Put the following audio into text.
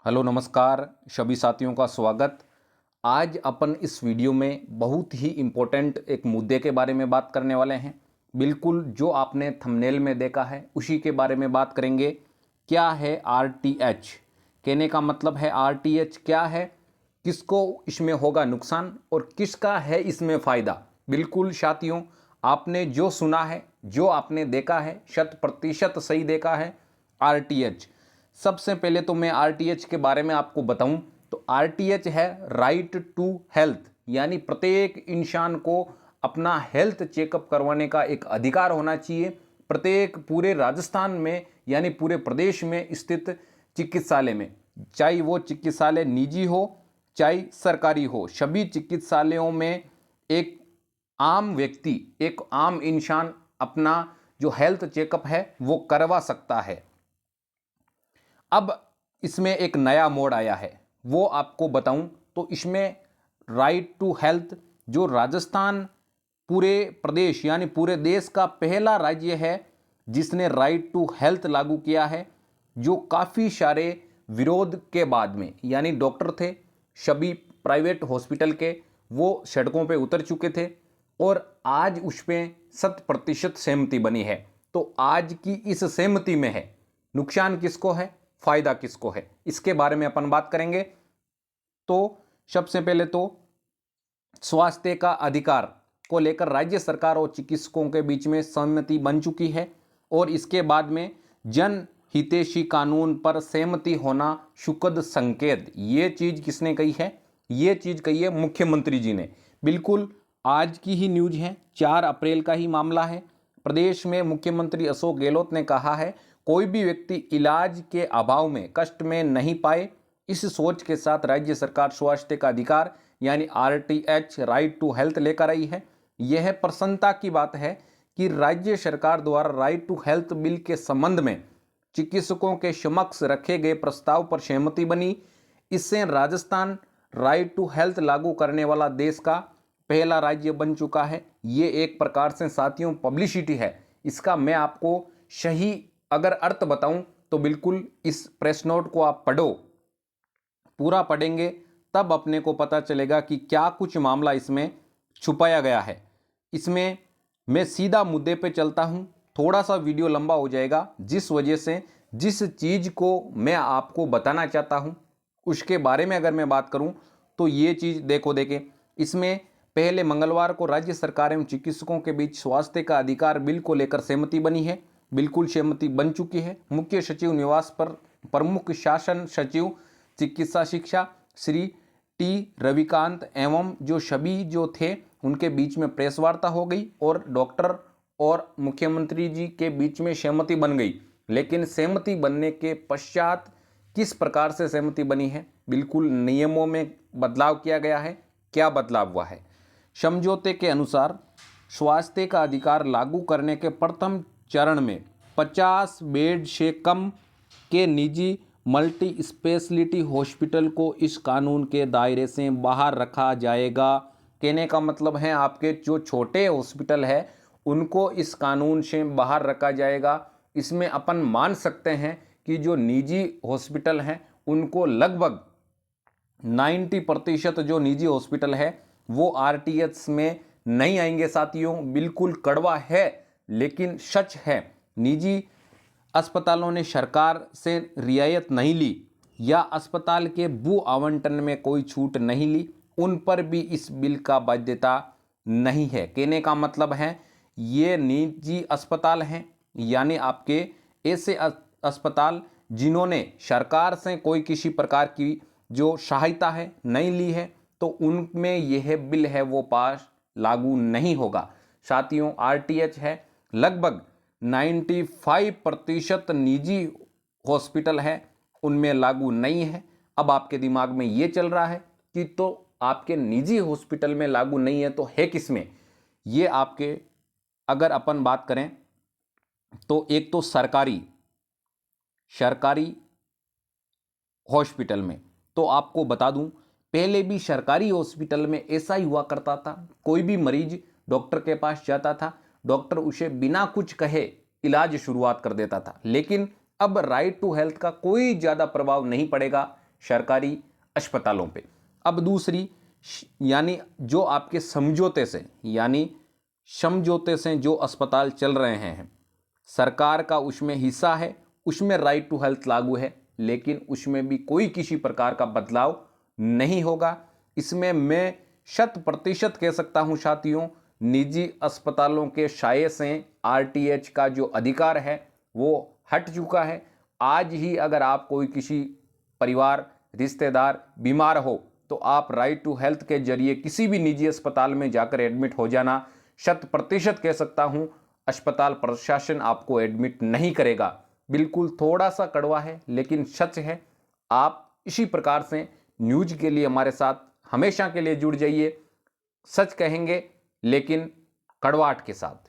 Hello नमस्कार सभी साथियों का स्वागत। आज अपन इस वीडियो में बहुत ही इम्पोर्टेंट एक मुद्दे के बारे में बात करने वाले हैं। बिल्कुल जो आपने थंबनेल में देखा है उसी के बारे में बात करेंगे। क्या है आरटीएच? कहने का मतलब है आरटीएच क्या है, किसको इसमें होगा नुकसान और किसका है इसमें फ़ायदा। बिल्कुल साथियों, आपने जो सुना है, जो आपने देखा है, 100% सही देखा है। आरटीएच, सबसे पहले तो मैं आरटीएच के बारे में आपको बताऊं तो आरटीएच है राइट टू हेल्थ, यानी प्रत्येक इंसान को अपना हेल्थ चेकअप करवाने का एक अधिकार होना चाहिए। प्रत्येक पूरे राजस्थान में यानी पूरे प्रदेश में स्थित चिकित्सालय में, चाहे वो चिकित्सालय निजी हो चाहे सरकारी हो, सभी चिकित्सालयों में एक आम व्यक्ति, एक आम इंसान अपना जो हेल्थ चेकअप है वो करवा सकता है। अब इसमें एक नया मोड आया है, वो आपको बताऊं तो इसमें राइट टू हेल्थ, जो राजस्थान पूरे प्रदेश यानी पूरे देश का पहला राज्य है जिसने राइट टू हेल्थ लागू किया है, जो काफ़ी सारे विरोध के बाद में, यानी डॉक्टर थे सभी प्राइवेट हॉस्पिटल के, वो सड़कों पे उतर चुके थे और आज उस पर 100% सहमति बनी है। तो आज की इस सहमति में है नुकसान किसको है, फायदा किसको है, इसके बारे में अपन बात करेंगे। तो सबसे पहले तो स्वास्थ्य का अधिकार को लेकर राज्य सरकार और चिकित्सकों के बीच में सहमति बन चुकी है और इसके बाद में जन हितैषी कानून पर सहमति होना सुखद संकेत। ये चीज किसने कही है? ये चीज कही है मुख्यमंत्री जी ने। बिल्कुल आज की ही न्यूज है, 4 अप्रैल का ही मामला है। प्रदेश में मुख्यमंत्री अशोक गहलोत ने कहा है कोई भी व्यक्ति इलाज के अभाव में कष्ट में नहीं पाए, इस सोच के साथ राज्य सरकार स्वास्थ्य का अधिकार यानी आरटीएच राइट टू हेल्थ लेकर आई है। यह प्रसन्नता की बात है कि राज्य सरकार द्वारा राइट टू हेल्थ बिल के संबंध में चिकित्सकों के समक्ष रखे गए प्रस्ताव पर सहमति बनी। इससे राजस्थान राइट टू हेल्थ लागू करने वाला देश का पहला राज्य बन चुका है। ये एक प्रकार से साथियों पब्लिसिटी है इसका। मैं आपको सही अगर अर्थ बताऊं तो बिल्कुल इस प्रेस नोट को आप पढ़ो, पूरा पढ़ेंगे तब अपने को पता चलेगा कि क्या कुछ मामला इसमें छुपाया गया है। इसमें मैं सीधा मुद्दे पे चलता हूँ, थोड़ा सा वीडियो लंबा हो जाएगा, जिस वजह से जिस चीज़ को मैं आपको बताना चाहता हूँ उसके बारे में अगर मैं बात करूँ तो ये चीज़ देखें। इसमें पहले मंगलवार को राज्य सरकार एवं चिकित्सकों के बीच स्वास्थ्य का अधिकार बिल को लेकर सहमति बनी है। बिल्कुल सहमति बन चुकी है। मुख्य सचिव निवास पर प्रमुख शासन सचिव चिकित्सा शिक्षा श्री टी रविकांत एवं जो सभी जो थे उनके बीच में प्रेस वार्ता हो गई और डॉक्टर और मुख्यमंत्री जी के बीच में सहमति बन गई। लेकिन सहमति बनने के पश्चात किस प्रकार से सहमति बनी है? बिल्कुल नियमों में बदलाव किया गया है। क्या बदलाव हुआ है? समझौते के अनुसार स्वास्थ्य का अधिकार लागू करने के प्रथम चरण में 50 बेड से कम के निजी मल्टी स्पेशलिटी हॉस्पिटल को इस कानून के दायरे से बाहर रखा जाएगा। कहने का मतलब है आपके जो छोटे हॉस्पिटल है उनको इस कानून से बाहर रखा जाएगा। इसमें अपन मान सकते हैं कि जो निजी हॉस्पिटल हैं उनको लगभग 90% जो निजी हॉस्पिटल है वो आरटीएच में नहीं आएंगे। साथियों बिल्कुल कड़वा है लेकिन सच है। निजी अस्पतालों ने सरकार से रियायत नहीं ली या अस्पताल के भू आवंटन में कोई छूट नहीं ली, उन पर भी इस बिल का बाध्यता नहीं है। कहने का मतलब है ये निजी अस्पताल हैं यानी आपके ऐसे अस्पताल जिन्होंने सरकार से कोई किसी प्रकार की जो सहायता है नहीं ली है तो उनमें यह बिल है वो पास लागू नहीं होगा। साथियों आरटीएच है लगभग 95% निजी हॉस्पिटल है उनमें लागू नहीं है। अब आपके दिमाग में ये चल रहा है कि तो आपके निजी हॉस्पिटल में लागू नहीं है तो है किसमें? ये आपके अगर अपन बात करें तो एक तो सरकारी हॉस्पिटल में, तो आपको बता दूं पहले भी सरकारी हॉस्पिटल में ऐसा ही हुआ करता था। कोई भी मरीज डॉक्टर के पास जाता था, डॉक्टर उसे बिना कुछ कहे इलाज शुरुआत कर देता था। लेकिन अब राइट टू हेल्थ का कोई ज़्यादा प्रभाव नहीं पड़ेगा सरकारी अस्पतालों पे। अब दूसरी, यानी जो आपके समझौते से जो अस्पताल चल रहे हैं, सरकार का उसमें हिस्सा है, उसमें राइट टू हेल्थ लागू है, लेकिन उसमें भी कोई किसी प्रकार का बदलाव नहीं होगा। इसमें मैं 100% कह सकता हूं साथियों, निजी अस्पतालों के साये से आरटीएच का जो अधिकार है वो हट चुका है। आज ही अगर आप कोई किसी परिवार रिश्तेदार बीमार हो तो आप राइट टू हेल्थ के जरिए किसी भी निजी अस्पताल में जाकर एडमिट हो जाना। 100% कह सकता हूं, अस्पताल प्रशासन आपको एडमिट नहीं करेगा। बिल्कुल थोड़ा सा कड़वा है लेकिन सच है। आप इसी प्रकार से न्यूज के लिए हमारे साथ हमेशा के लिए जुड़ जाइए। सच कहेंगे लेकिन कड़वाहट के साथ।